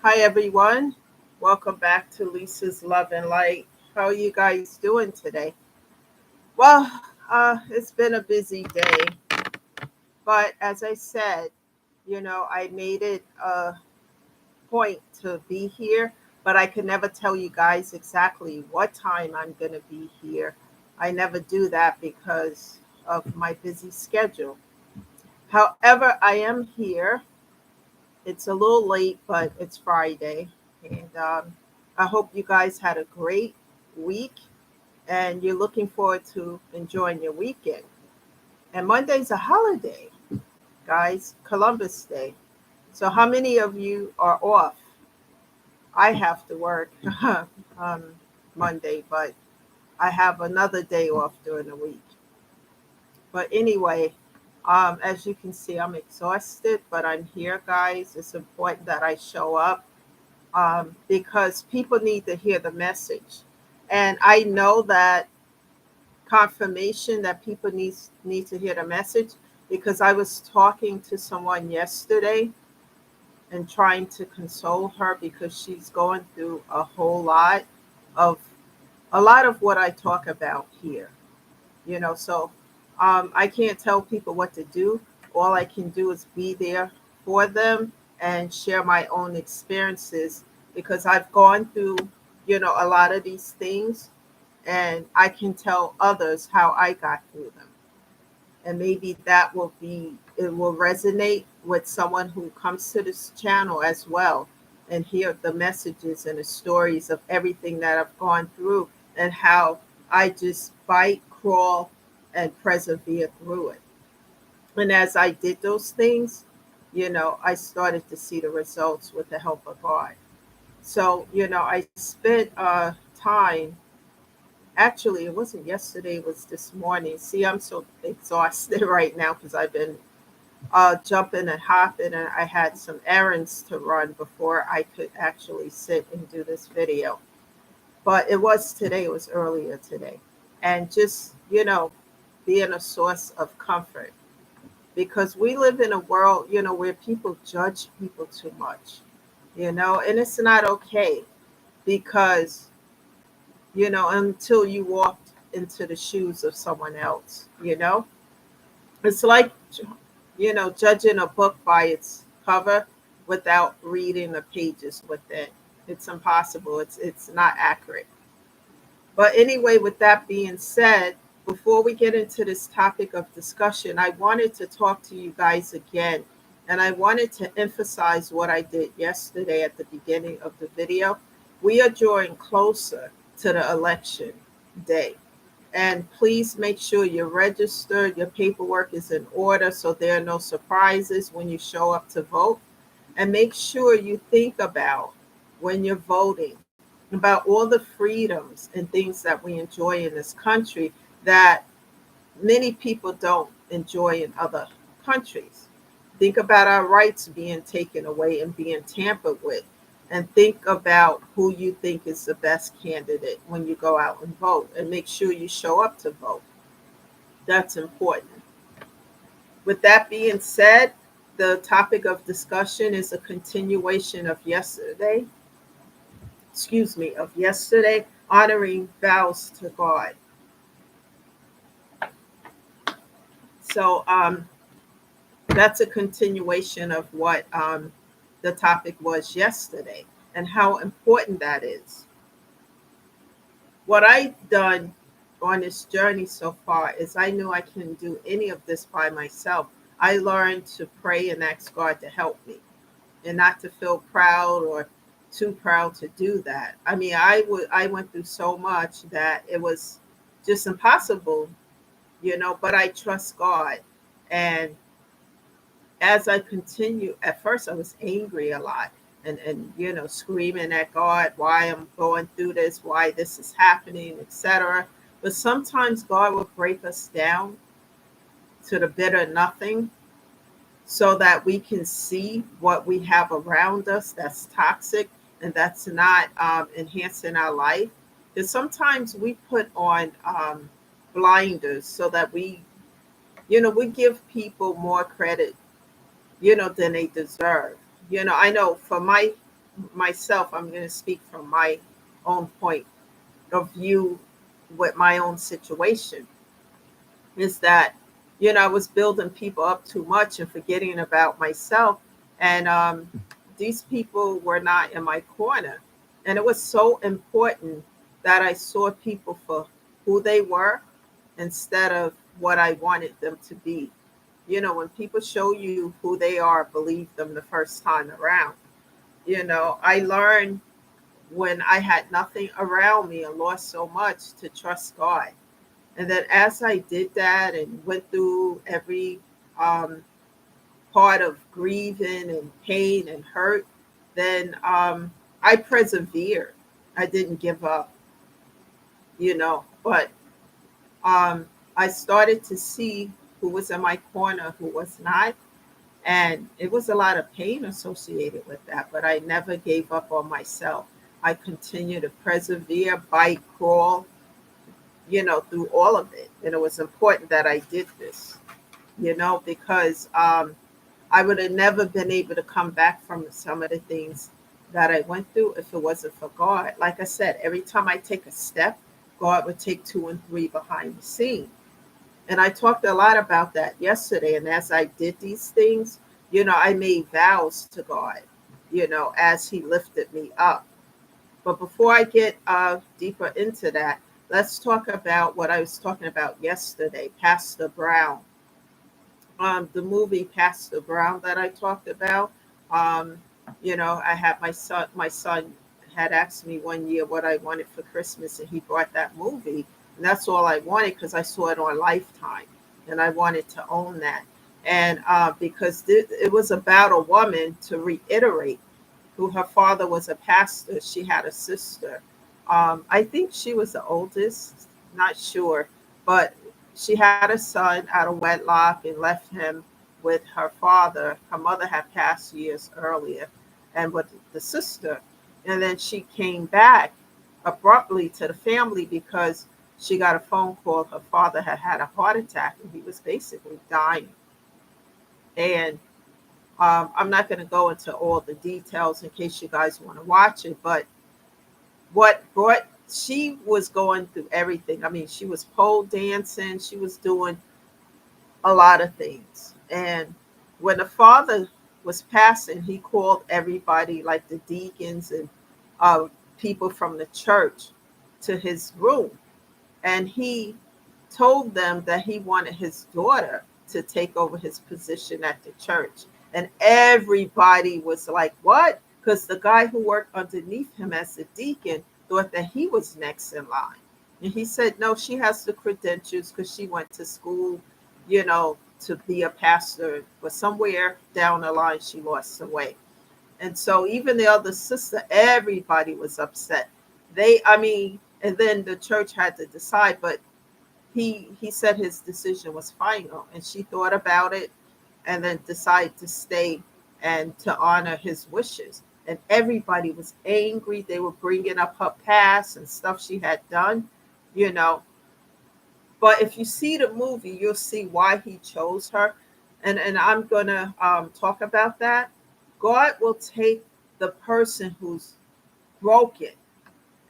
Hi, everyone. Welcome back to Lisa's Love and Light. How are you guys doing today? Well, it's been a busy day, but as I said, I made it a point to be here, but I could never tell you guys exactly what time I'm going to be here. I never do that because of my busy schedule. However, I am here. It's a little late, but it's Friday. And I hope you guys had a great week and you're looking forward to enjoying your weekend. And Monday's a holiday, guys, Columbus Day. So, how many of you are off? I have to work um, Monday, but I have another day off during the week. But anyway, as you can see, I'm exhausted, but I'm here, guys. It's important that I show up because people need to hear the message. And I know that confirmation that people need to hear the message because I was talking to someone yesterday and trying to console her because she's going through of a lot of what I talk about here. So I can't tell people what to do. All I can do is be there for them and share my own experiences because I've gone through, a lot of these things and I can tell others how I got through them. And maybe it will resonate with someone who comes to this channel as well and hear the messages and the stories of everything that I've gone through and how I just fight, crawl, and persevere through it. And as I did those things, I started to see the results with the help of God. So, I spent time. Actually, it wasn't yesterday, it was this morning. See, I'm so exhausted right now because I've been jumping and hopping, and I had some errands to run before I could actually sit and do this video. But it was today, it was earlier today. And just, being a source of comfort because we live in a world, where people judge people too much, and it's not okay because until you walked into the shoes of someone else. It's like, judging a book by its cover without reading the pages within. It's impossible. It's not accurate. But anyway, with that being said, before we get into this topic of discussion, I wanted to talk to you guys again. And I wanted to emphasize what I did yesterday at the beginning of the video. We are drawing closer to the election day. And please make sure you're registered, your paperwork is in order so there are no surprises when you show up to vote. And make sure you think about when you're voting about all the freedoms and things that we enjoy in this country that many people don't enjoy in other countries. Think about our rights being taken away and being tampered with. And think about who you think is the best candidate when you go out and vote. And make sure you show up to vote. That's important. With that being said, the topic of discussion is a continuation of yesterday, honoring vows to God. So that's a continuation of what the topic was yesterday and how important that is. What I've done on this journey so far is I knew I couldn't do any of this by myself. I learned to pray and ask God to help me and not to feel proud or too proud to do that. I mean, I went through so much that it was just impossible, but I trust God. And as I continue, at first I was angry a lot and screaming at God why I'm going through this, why this is happening, etc. But sometimes God will break us down to the bitter nothing so that we can see what we have around us that's toxic and that's not enhancing our life. Because sometimes we put on blinders so that we give people more credit than they deserve. I know for myself, I'm going to speak from my own point of view with my own situation, is that, I was building people up too much and forgetting about myself. And these people were not in my corner. And it was so important that I saw people for who they were instead of what I wanted them to be. When people show you who they are, believe them the first time around. I learned when I had nothing around me and lost so much to trust God. And then as I did that and went through every um, part of grieving and pain and hurt, then I persevered. I didn't give up, but I started to see who was in my corner, who was not. And it was a lot of pain associated with that, but I never gave up on myself. I continued to persevere, bite, crawl, through all of it. And it was important that I did this, because I would have never been able to come back from some of the things that I went through if it wasn't for God. Like I said, every time I take a step, God would take two and three behind the scene. And I talked a lot about that yesterday. And as I did these things, I made vows to God, as He lifted me up. But before I get deeper into that, let's talk about what I was talking about yesterday, Pastor Brown. The movie Pastor Brown that I talked about. Um, I had my son. My son had asked me one year what I wanted for Christmas, and he brought that movie, and that's all I wanted because I saw it on Lifetime, and I wanted to own that. And because it was about a woman, to reiterate, who her father was a pastor. She had a sister. I think she was the oldest, not sure, but she had a son out of wedlock and left him with her father. Her mother had passed years earlier, and with the sister. And then she came back abruptly to the family because she got a phone call. Her father had had a heart attack and he was basically dying. And I'm not going to go into all the details in case you guys want to watch it, but what brought she was going through everything. I mean, she was pole dancing, she was doing a lot of things. And when the father was passing, he called everybody, like the deacons and uh, people from the church, to his room. And he told them that he wanted his daughter to take over his position at the church. And everybody was like, what? Because the guy who worked underneath him as a deacon thought that he was next in line. And he said, no, she has the credentials because she went to school, to be a pastor. But somewhere down the line, she lost her way. And so even the other sister, everybody was upset. I mean, and then the church had to decide, but he said his decision was final, and she thought about it and then decided to stay and to honor his wishes. And everybody was angry. They were bringing up her past and stuff she had done, you know. But if you see the movie, you'll see why he chose her. And I'm going to talk about that. God will take the person who's broken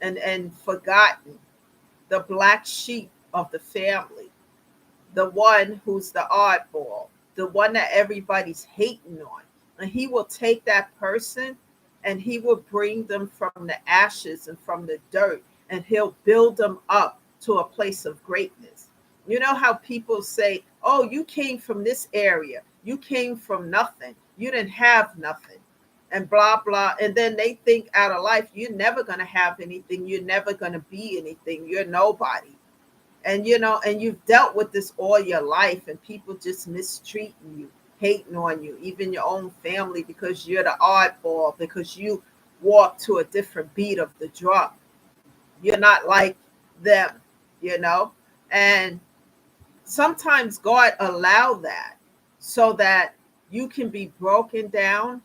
and forgotten, the black sheep of the family, the one who's the oddball, the one that everybody's hating on. And he will take that person and he will bring them from the ashes and from the dirt, and he'll build them up to a place of greatness. You know how people say, oh, you came from this area, you came from nothing, you didn't have nothing, and blah, blah. And then they think out of life, you're never going to have anything, you're never going to be anything, you're nobody. And and you've dealt with this all your life, and people just mistreating you, hating on you, even your own family, because you're the oddball, because you walk to a different beat of the drum. You're not like them, you know. And sometimes God allow that so that you can be broken down,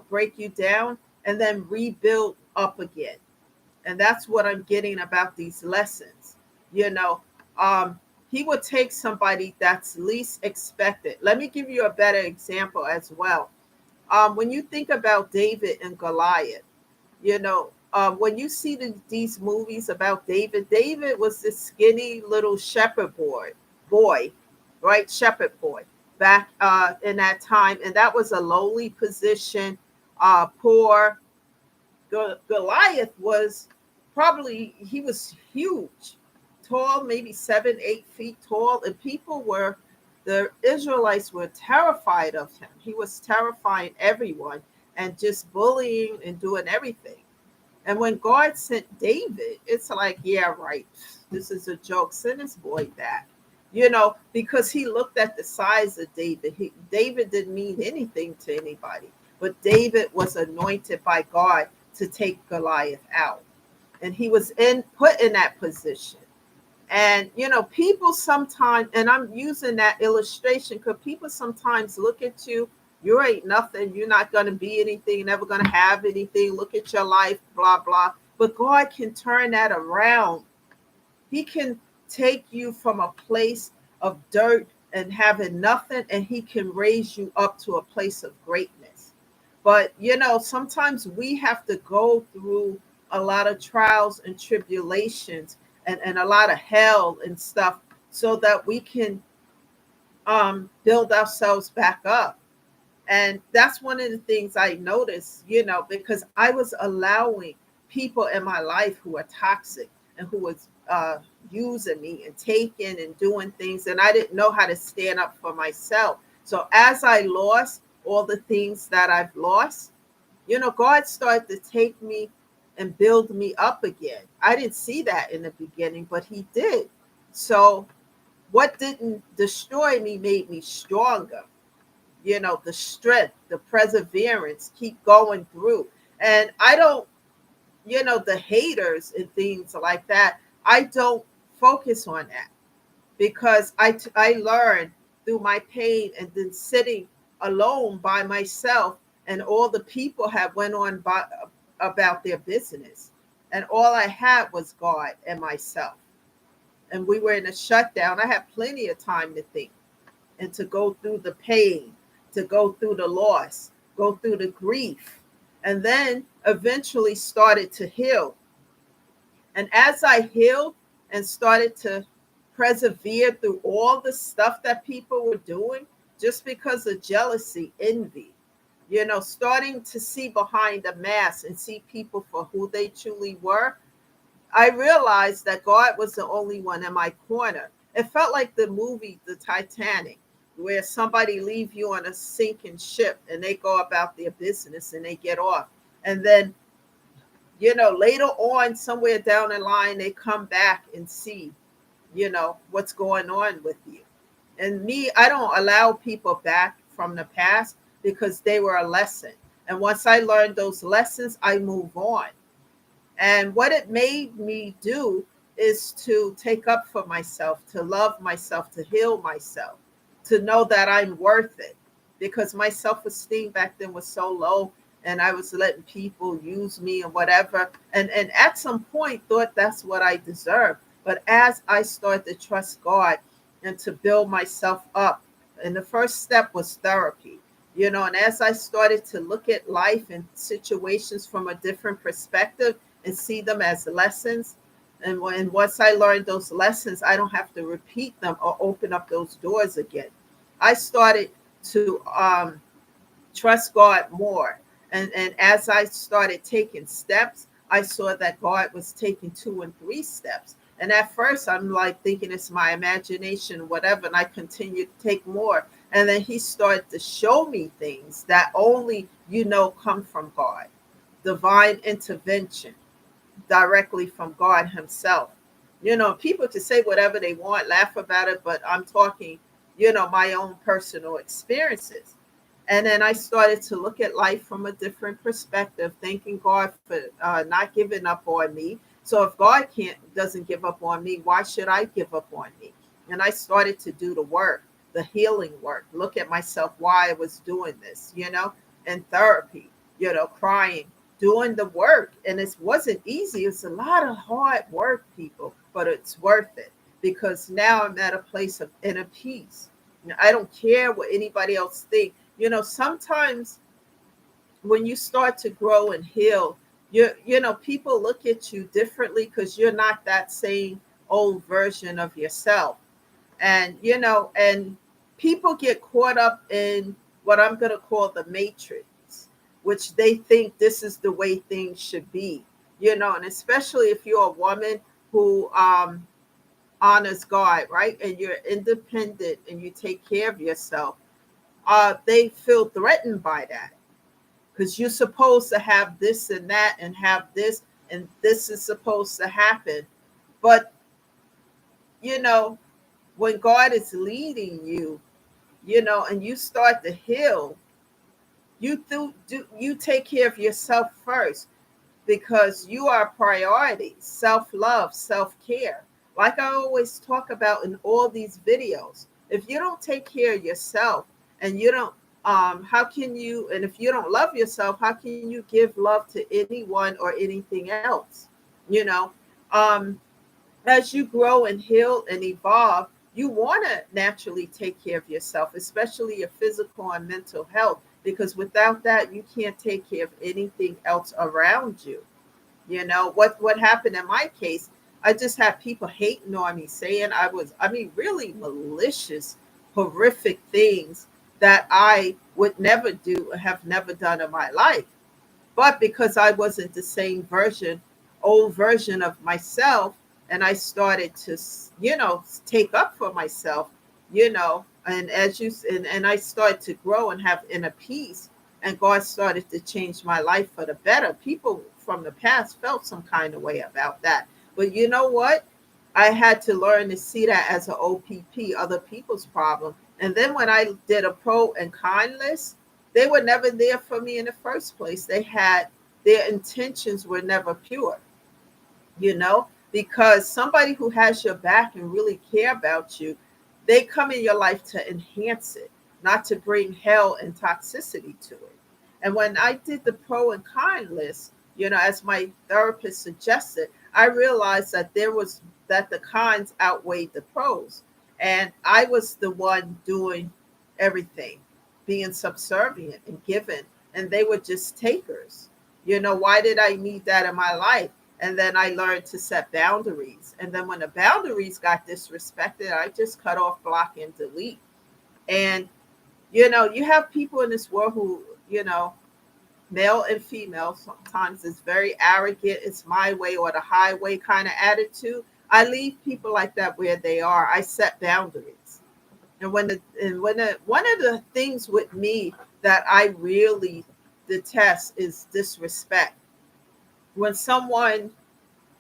break you down, and then rebuild up again. And that's what I'm getting about these lessons. You know, um, he would take somebody that's least expected. Let me give you a better example as well. When you think about David and Goliath, When you see these movies about David, David was this skinny little boy, right? Shepherd boy back in that time. And that was a lowly position, poor. Goliath was he was huge, tall, maybe 7, 8 feet tall. And the Israelites were terrified of him. He was terrifying everyone and just bullying and doing everything. And when God sent David, it's like, yeah, right. This is a joke. Send this boy back. Because he looked at the size of David. David didn't mean anything to anybody. But David was anointed by God to take Goliath out. And he was put in that position. And people sometimes, and I'm using that illustration because people sometimes look at you, you ain't nothing, you're not going to be anything, you're never going to have anything, look at your life, blah, blah. But God can turn that around. He can take you from a place of dirt and having nothing, and he can raise you up to a place of greatness. But, sometimes we have to go through a lot of trials and tribulations and a lot of hell and stuff so that we can build ourselves back up. And that's one of the things I noticed, because I was allowing people in my life who were toxic and who was using me and taking and doing things. And I didn't know how to stand up for myself. So as I lost all the things that I've lost, God started to take me and build me up again. I didn't see that in the beginning, but he did. So what didn't destroy me made me stronger. The strength, the perseverance, keep going through. And I don't, the haters and things like that, I don't focus on that because I learned through my pain and then sitting alone by myself, and all the people have went on about their business. And all I had was God and myself. And we were in a shutdown. I had plenty of time to think and to go through the pain, to go through the loss, go through the grief, and then eventually started to heal. And as I healed and started to persevere through all the stuff that people were doing, just because of jealousy, envy, starting to see behind the mask and see people for who they truly were, I realized that God was the only one in my corner. It felt like the movie, The Titanic, where somebody leave you on a sinking ship and they go about their business and they get off. And then, later on, somewhere down the line, they come back and see, what's going on with you. And me, I don't allow people back from the past because they were a lesson. And once I learned those lessons, I move on. And what it made me do is to take up for myself, to love myself, to heal myself, to know that I'm worth it. Because my self-esteem back then was so low and I was letting people use me and whatever. And at some point thought that's what I deserved. But as I started to trust God and to build myself up, and the first step was therapy, and as I started to look at life and situations from a different perspective, and see them as lessons. And once I learned those lessons, I don't have to repeat them or open up those doors again. I started to trust God more. And as I started taking steps, I saw that God was taking 2 and 3 steps. And at first, I'm like thinking it's my imagination, whatever. And I continued to take more. And then he started to show me things that only, come from God. Divine intervention directly from God himself. People can say whatever they want, laugh about it, but I'm talking, my own personal experiences. And then I started to look at life from a different perspective, thanking God for not giving up on me. So if God doesn't give up on me, why should I give up on me? And I started to do the work, the healing work, look at myself, why I was doing this, and therapy, crying, doing the work. And it wasn't easy. It's a lot of hard work, people, but it's worth it because now I'm at a place of inner peace. I don't care what anybody else thinks. Sometimes when you start to grow and heal, people look at you differently because you're not that same old version of yourself. And people get caught up in what I'm going to call the matrix, which they think this is the way things should be. And especially if you're a woman who honors God, right? And you're independent and you take care of yourself, they feel threatened by that because you're supposed to have this and that and have this, and this is supposed to happen. But, you know, when God is leading you, and you start to heal, you take care of yourself first because you are a priority. Self-love, self-care. Like I always talk about in all these videos. If you don't take care of yourself and you don't how can you, and if you don't love yourself, how can you give love to anyone or anything else? You know, um, as you grow and heal and evolve, you want to naturally take care of yourself, especially your physical and mental health, because without that, you can't take care of anything else around you. What happened in my case, I just had people hating on me, saying really malicious, horrific things that I would never do or have never done in my life. But because I wasn't the same old version of myself, and I started to, take up for myself, and and I started to grow and have inner peace, and God started to change my life for the better. People from the past felt some kind of way about that. But you know what? I had to learn to see that as an OPP, other people's problem. And then when I did a pro and con list, they were never there for me in the first place. Their intentions were never pure, because somebody who has your back and really care about you, they come in your life to enhance it, not to bring hell and toxicity to it. And when I did the pro and con list, as my therapist suggested, I realized that the cons outweighed the pros. And I was the one doing everything, being subservient and giving, and they were just takers. Why did I need that in my life? And then I learned to set boundaries. And then when the boundaries got disrespected, I just cut off, block, and delete. And, you have people in this world who, male and female, sometimes it's very arrogant, it's my way or the highway kind of attitude. I leave people like that where they are. I set boundaries. One of the things with me that I really detest is disrespect. When someone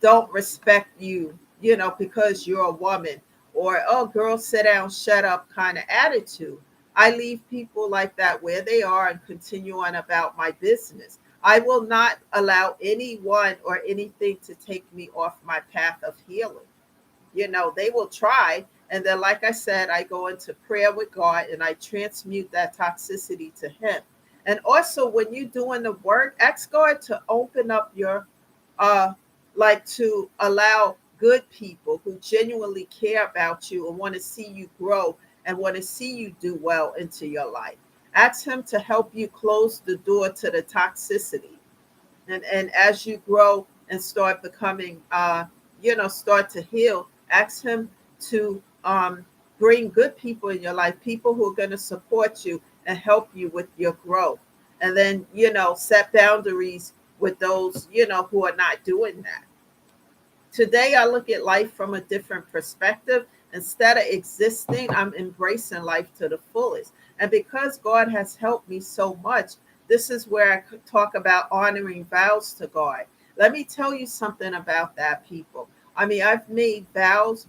don't respect you, because you're a woman, or, oh, girl, sit down, shut up kind of attitude. I leave people like that where they are and continue on about my business. I will not allow anyone or anything to take me off my path of healing. They will try. And then, like I said, I go into prayer with God and I transmute that toxicity to Him. And also, when you're doing the work, ask God to open up your uh, to allow good people who genuinely care about you and want to see you grow and want to see you do well into your life. Ask Him to help you close the door to the toxicity. And as you grow and start becoming, start to heal, ask Him to bring good people in your life, people who are going to support you and help you with your growth. And then, set boundaries with those, who are not doing that. Today, I look at life from a different perspective. Instead of existing, I'm embracing life to the fullest. And because God has helped me so much, this is where I could talk about honoring vows to God. Let me tell you something about that, people. I mean, I've made vows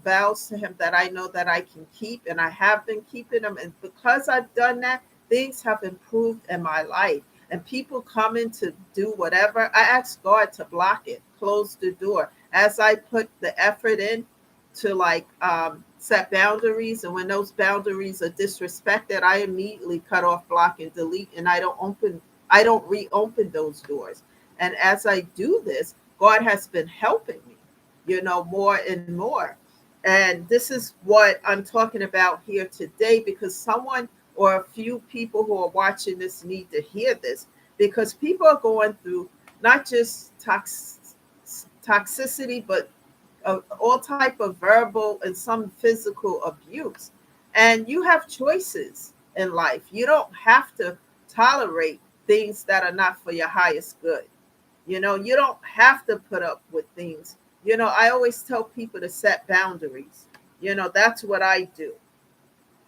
to Him that I know that I can keep, and I have been keeping them. And because I've done that, things have improved in my life. And people coming to do whatever, I ask God to block it, close the door. As I put the effort in to set boundaries, and when those boundaries are disrespected, I immediately cut off, block, and delete, and I don't reopen those doors. And as I do this, God has been helping me, more and more. And this is what I'm talking about here today, because someone or a few people who are watching this need to hear this, because people are going through not just toxicity, but all type of verbal and some physical abuse. And you have choices in life. You don't have to tolerate things that are not for your highest good. You don't have to put up with things. I always tell people to set boundaries. That's what I do.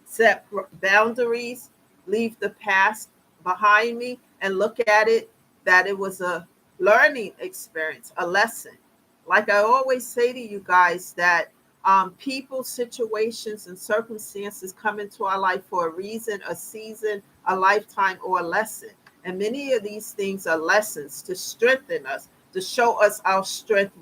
Set boundaries, leave the past behind me, and look at it that it was a learning experience, a lesson. Like I always say to you guys, that people, situations, and circumstances come into our life for a reason, a season, a lifetime, or a lesson. And many of these things are lessons to strengthen us, to show us our strength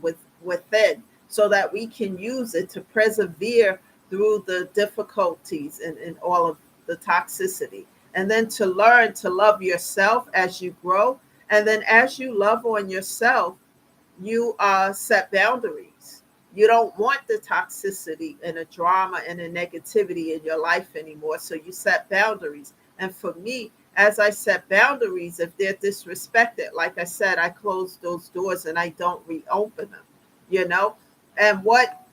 within, so that we can use it to persevere through the difficulties and all of the toxicity. And then to learn to love yourself as you grow. And then as you love on yourself, you set boundaries. You don't want the toxicity and the drama and the negativity in your life anymore. So you set boundaries. And for me, as I set boundaries, if they're disrespected, like I said, I close those doors and I don't reopen them, you know? And what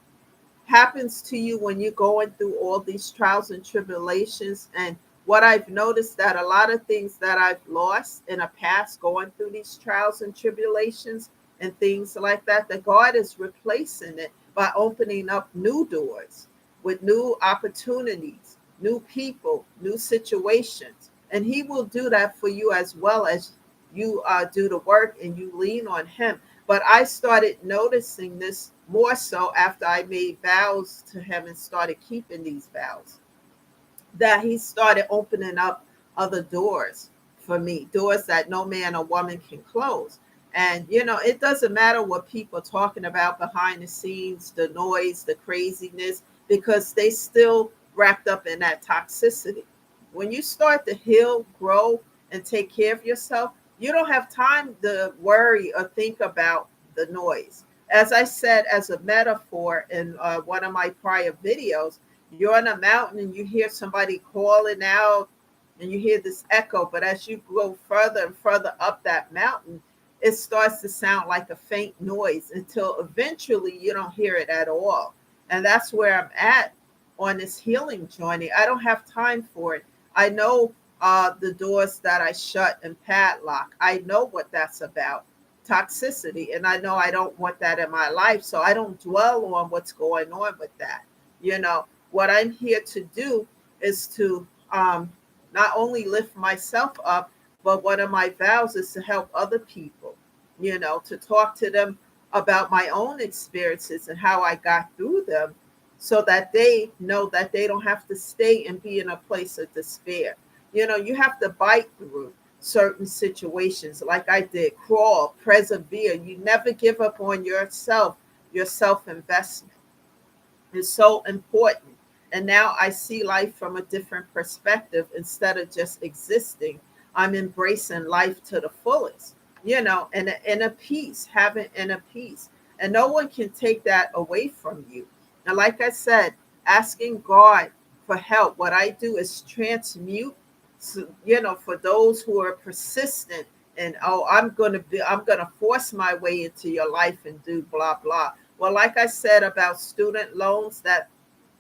happens to you when you're going through all these trials and tribulations? And what I've noticed, that a lot of things that I've lost in the past going through these trials and tribulations and things like that, that God is replacing it by opening up new doors with new opportunities, new people, new situations. And he will do that for you, as well as you do the work and you lean on him. But I started noticing this more so after I made vows to him and started keeping these vows, that he started opening up other doors for me, doors that no man or woman can close. And, it doesn't matter what people are talking about behind the scenes, the noise, the craziness, because they still wrapped up in that toxicity. When you start to heal, grow, and take care of yourself, you don't have time to worry or think about the noise. As I said, as a metaphor in one of my prior videos, you're on a mountain and you hear somebody calling out and you hear this echo. But as you go further and further up that mountain, it starts to sound like a faint noise until eventually you don't hear it at all. And that's where I'm at on this healing journey. I don't have time for it. I know the doors that I shut and padlock. I know what that's about, toxicity. And I know I don't want that in my life. So I don't dwell on what's going on with that. What I'm here to do is to not only lift myself up, but one of my vows is to help other people, to talk to them about my own experiences and how I got through them, so that they know that they don't have to stay and be in a place of despair. You have to bite through certain situations like I did, crawl, persevere. You never give up on yourself. Your self investment is so important. And now I see life from a different perspective. Instead of just existing, I'm embracing life to the fullest, and in a peace, having inner peace. And no one can take that away from you. And like I said, asking God for help, what I do is transmute, for those who are persistent and, oh, I'm gonna force my way into your life and do blah blah. Well, like I said about student loans that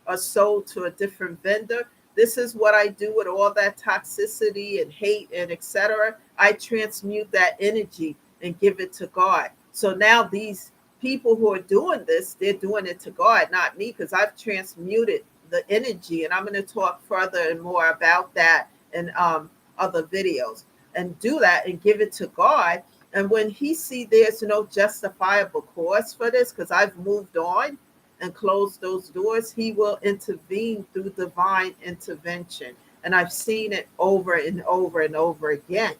are sold to a different vendor, this is what I do with all that toxicity and hate and etc. I transmute that energy and give it to God. So now these people who are doing this, they're doing it to God, not me, because I've transmuted the energy. And I'm going to talk further and more about that in other videos, and do that and give it to God. And when he see there's no justifiable cause for this, because I've moved on and closed those doors, he will intervene through divine intervention. And I've seen it over and over and over again.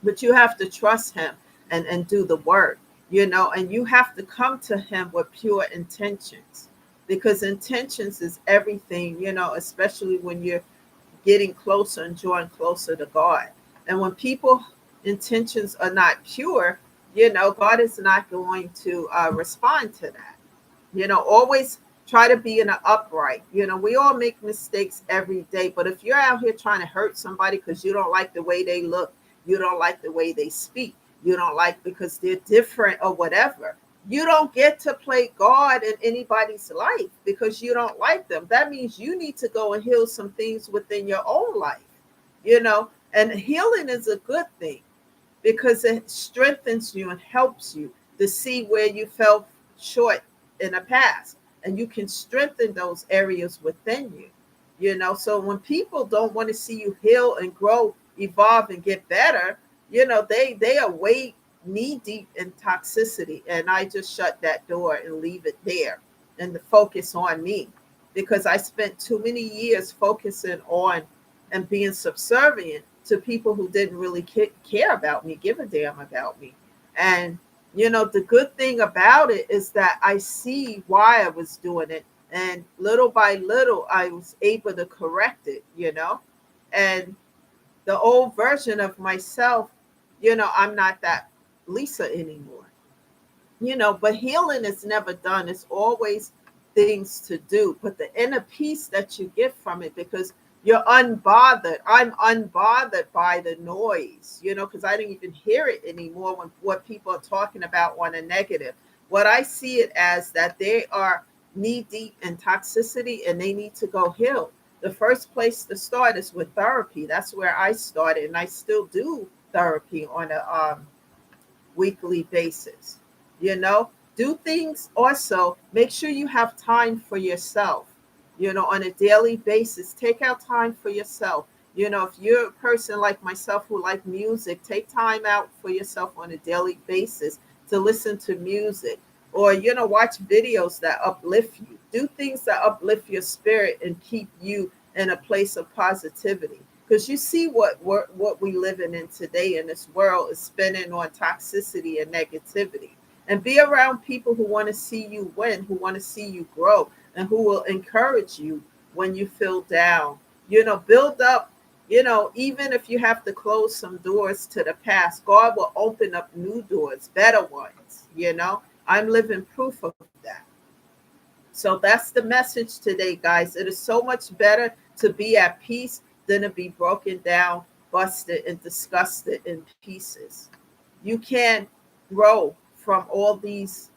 But you have to trust him and do the work, and you have to come to him with pure intentions, because intentions is everything, especially when you're getting closer and drawing closer to God. And when people intentions are not pure, God is not going to respond to that. Always try to be in an upright. We all make mistakes every day, but if you're out here trying to hurt somebody because you don't like the way they look, you don't like the way they speak, you don't like because they're different or whatever. You don't get to play God in anybody's life because you don't like them. That means you need to go and heal some things within your own life, and healing is a good thing because it strengthens you and helps you to see where you fell short in the past, and you can strengthen those areas within you. So when people don't want to see you heal and grow, evolve and get better, they are way knee deep in toxicity, and I just shut that door and leave it there and to focus on me, because I spent too many years focusing on and being subservient to people who didn't really care about me, give a damn about me. And the good thing about it is that I see why I was doing it, and little by little I was able to correct it. And the old version of myself, I'm not that Lisa anymore. But healing is never done. It's always things to do. But the inner peace that you get from it, because you're unbothered. I'm unbothered by the noise, because I don't even hear it anymore when what people are talking about on a negative. What I see it as that they are knee deep in toxicity and they need to go heal. The first place to start is with therapy. That's where I started, and I still do therapy on a weekly basis. You know, do things also. Make sure you have time for yourself, on a daily basis. Take out time for yourself. If you're a person like myself who like music, take time out for yourself on a daily basis to listen to music, or, watch videos that uplift you. Do things that uplift your spirit and keep you in a place of positivity, because you see what we living in today in this world is spinning on toxicity and negativity. And be around people who want to see you win, who want to see you grow, and who will encourage you when you feel down. Build up. Even if you have to close some doors to the past, God will open up new doors, better ones. I'm living proof of that. So that's the message today, guys. It is so much better to be at peace than to be broken down, busted, and disgusted in pieces. You can't grow from all these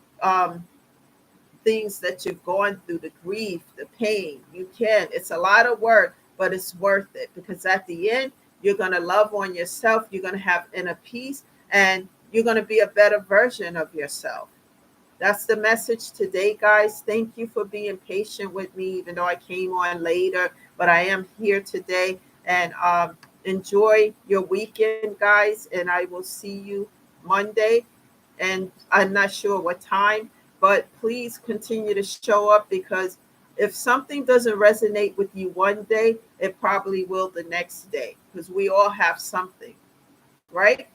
things that you've gone through, the grief, the pain. You can. It's a lot of work, but it's worth it, because at the end, you're going to love on yourself. You're going to have inner peace, and you're going to be a better version of yourself. That's the message today, guys. Thank you for being patient with me, even though I came on later, but I am here today. And enjoy your weekend, guys. And I will see you Monday. And I'm not sure what time, but please continue to show up, because if something doesn't resonate with you one day, it probably will the next day, because we all have something, right?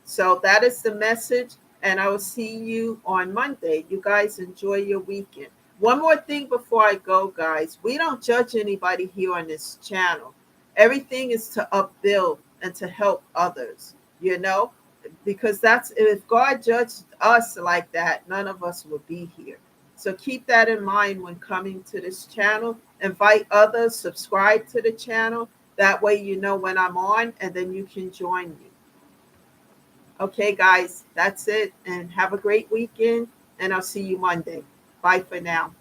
So that is the message, and I will see you on Monday. You guys enjoy your weekend. One more thing before I go, guys. We don't judge anybody here on this channel. Everything is to upbuild and to help others, because that's, if God judged us like that, none of us would be here. So keep that in mind when coming to this channel. Invite others, subscribe to the channel. That way you know when I'm on, and then you can join me. Okay, guys, that's it. And have a great weekend. And I'll see you Monday. Bye for now.